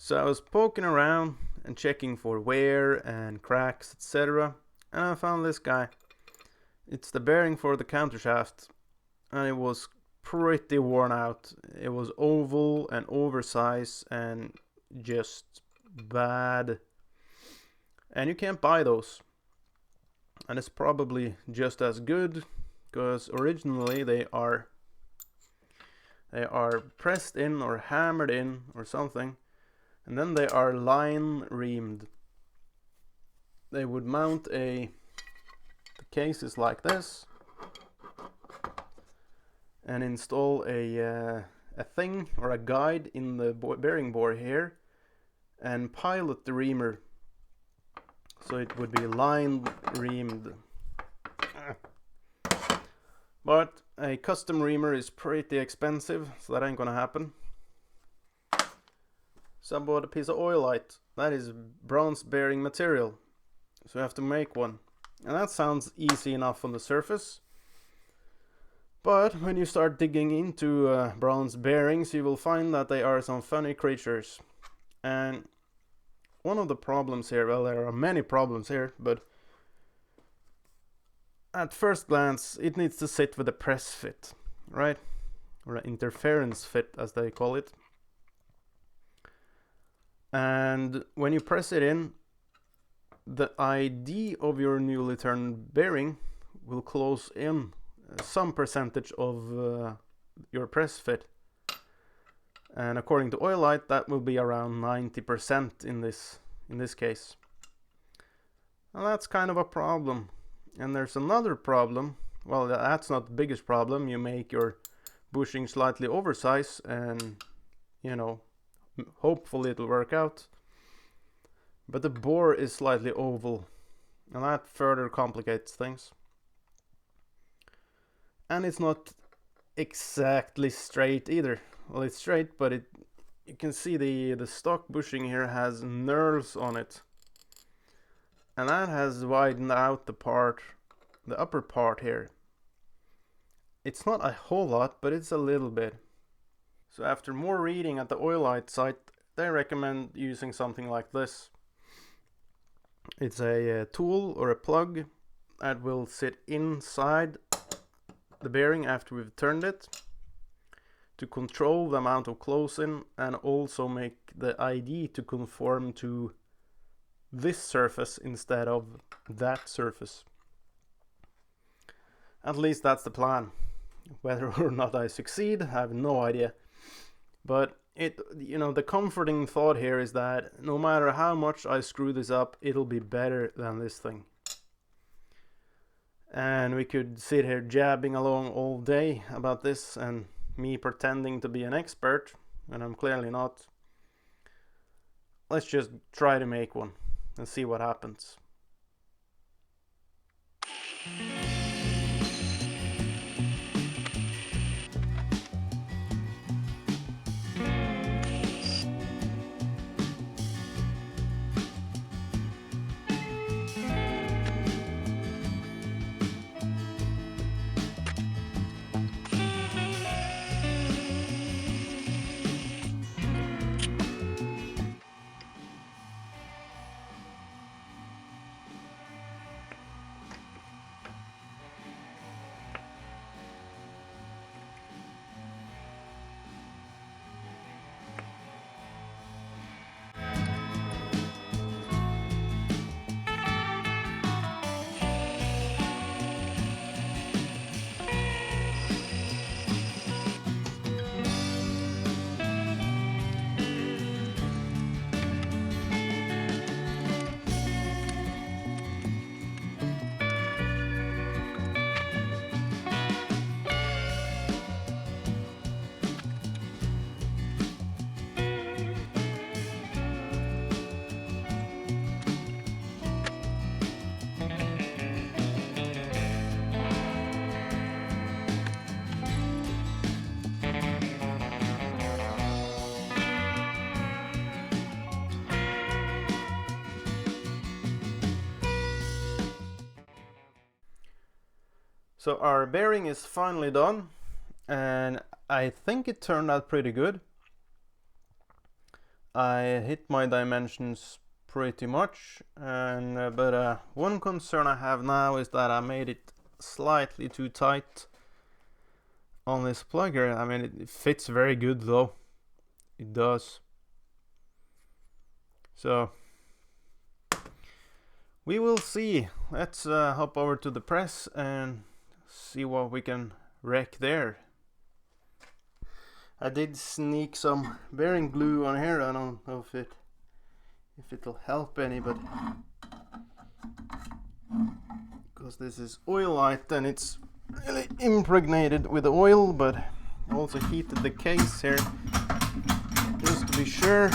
So I was poking around and checking for wear and cracks, etc. And I found this guy. It's the bearing for the countershaft, and it was pretty worn out. It was oval and oversized and just bad. And you can't buy those. And it's probably just as good, because originally they are pressed in or hammered in or something, and then they are line reamed. They would mount the cases like this and install a thing or a guide in the bearing bore here and pilot the reamer so it would be line reamed. But a custom reamer is pretty expensive, so that ain't gonna happen. So I bought a piece of oilite. That is bronze bearing material, so you have to make one. And that sounds easy enough on the surface, but when you start digging into bronze bearings, you will find that they are some funny creatures. And one of the problems here, well, there are many problems here, but at first glance, it needs to sit with a press fit, right? Or an interference fit, as they call it. And when you press it in, the ID of your newly turned bearing will close in some percentage of your press fit. And according to oilite, that will be around 90% in this case. And that's kind of a problem. And there's another problem. Well, that's not the biggest problem. You make your bushing slightly oversized and, hopefully it'll work out. But the bore is slightly oval, and that further complicates things. And it's not exactly straight either. Well, it's straight, but you can see the stock bushing here has knurls on it. And that has widened out the upper part here. It's not a whole lot, but it's a little bit. So after more reading at the oilite site, they recommend using something like this. It's a tool or a plug that will sit inside the bearing after we've turned it to control the amount of close-in and also make the ID to conform to this surface instead of that surface. At least that's the plan. Whether or not I succeed, I have no idea. But the comforting thought here is that no matter how much I screw this up, it'll be better than this thing. And we could sit here jabbing along all day about this and me pretending to be an expert, and I'm clearly not. Let's just try to make one and see what happens. So our bearing is finally done, and I think it turned out pretty good. I hit my dimensions pretty much, and but one concern I have now is that I made it slightly too tight on this plugger. I mean, it fits very good though. It does. So we will see. Let's hop over to the press and see what we can wreck there. I did sneak some bearing glue on here. I don't know if it'll help any, but because this is oil light and it's really impregnated with oil, but I also heated the case here just to be sure.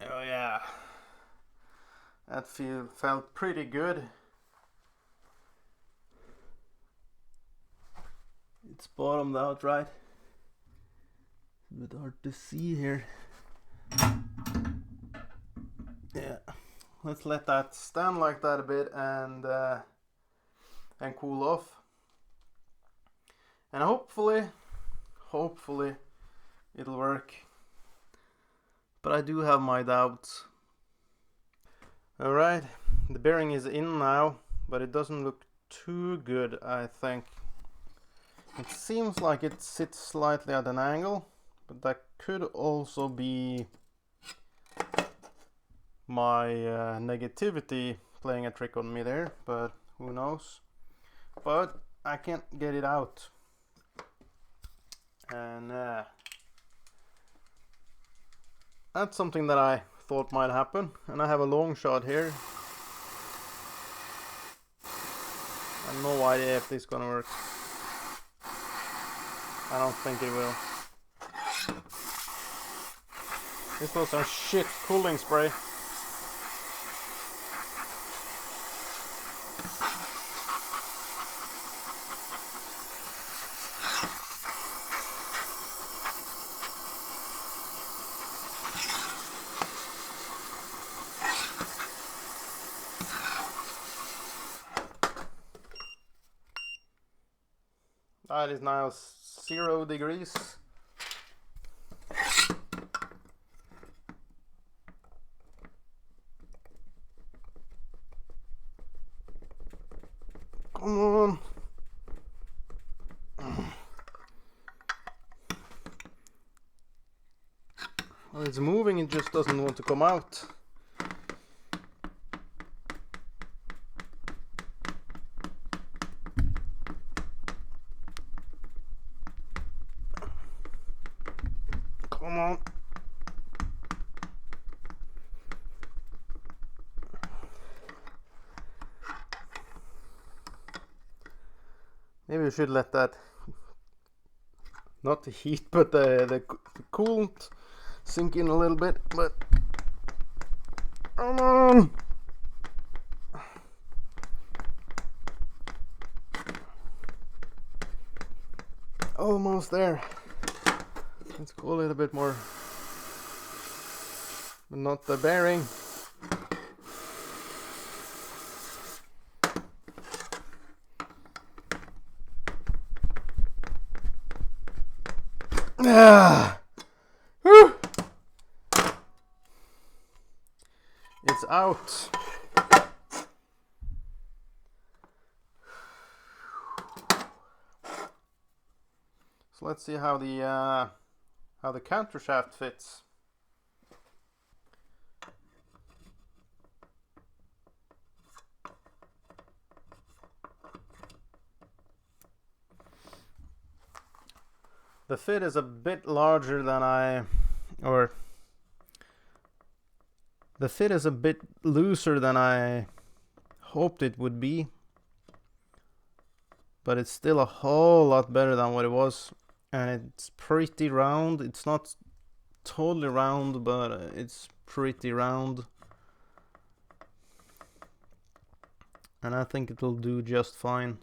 Oh yeah, that felt pretty good. It's bottomed out right. A bit hard to see here. Yeah, let's let that stand like that a bit and cool off. And hopefully it'll work. But I do have my doubts. Alright, the bearing is in now, but it doesn't look too good, I think. It seems like it sits slightly at an angle, but that could also be my negativity playing a trick on me there, but who knows. But I can't get it out. And that's something that I thought might happen. And I have a long shot here. I have no idea if this is gonna work. I don't think it will. This was some shit cooling spray. That is now 0 degrees. Come on. Well, it's moving, it just doesn't want to come out. Come on. Maybe we should let that, not the heat, but the coolant sink in a little bit, but come on. Almost there. Let's go a little bit more, but not the bearing. Ah. Whew. It's out. So let's see how the counter shaft fits. The fit is a bit larger than the fit is a bit looser than I hoped it would be, but it's still a whole lot better than what it was, and it's pretty round. It's not totally round, but it's pretty round, and I think it'll do just fine.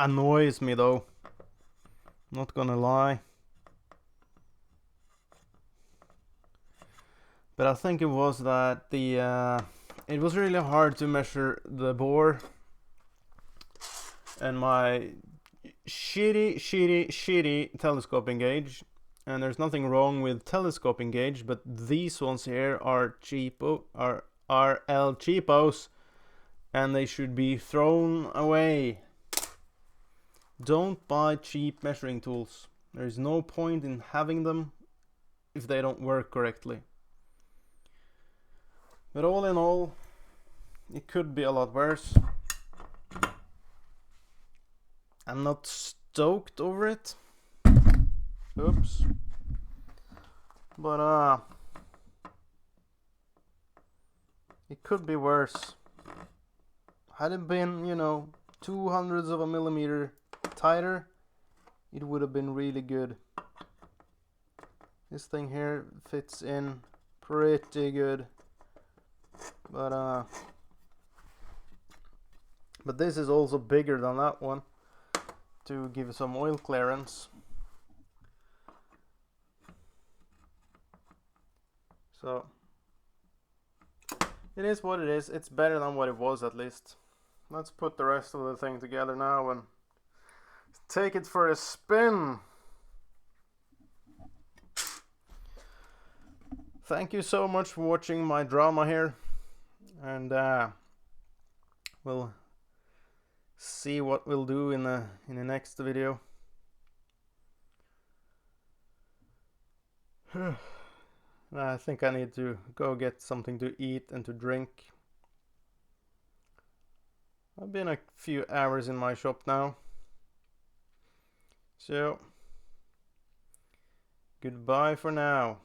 annoys me though. Not gonna lie. But I think it was that it was really hard to measure the bore, and my shitty telescoping gauge. And there's nothing wrong with telescoping gauge, but these ones here are RL cheapos, and they should be thrown away. Don't buy cheap measuring tools. There is no point in having them if they don't work correctly. But all in all, it could be a lot worse. I'm not stoked over it. Oops. But it could be worse. Had it been, 200ths of a millimeter tighter, it would have been really good. This thing here fits in pretty good. But this is also bigger than that one to give some oil clearance. So it is what it is. It's better than what it was, at least. Let's put the rest of the thing together now and take it for a spin. Thank you so much for watching my drama here, and we'll see what we'll do in the next video. I think I need to go get something to eat and to drink. I've been a few hours in my shop now. So, goodbye for now.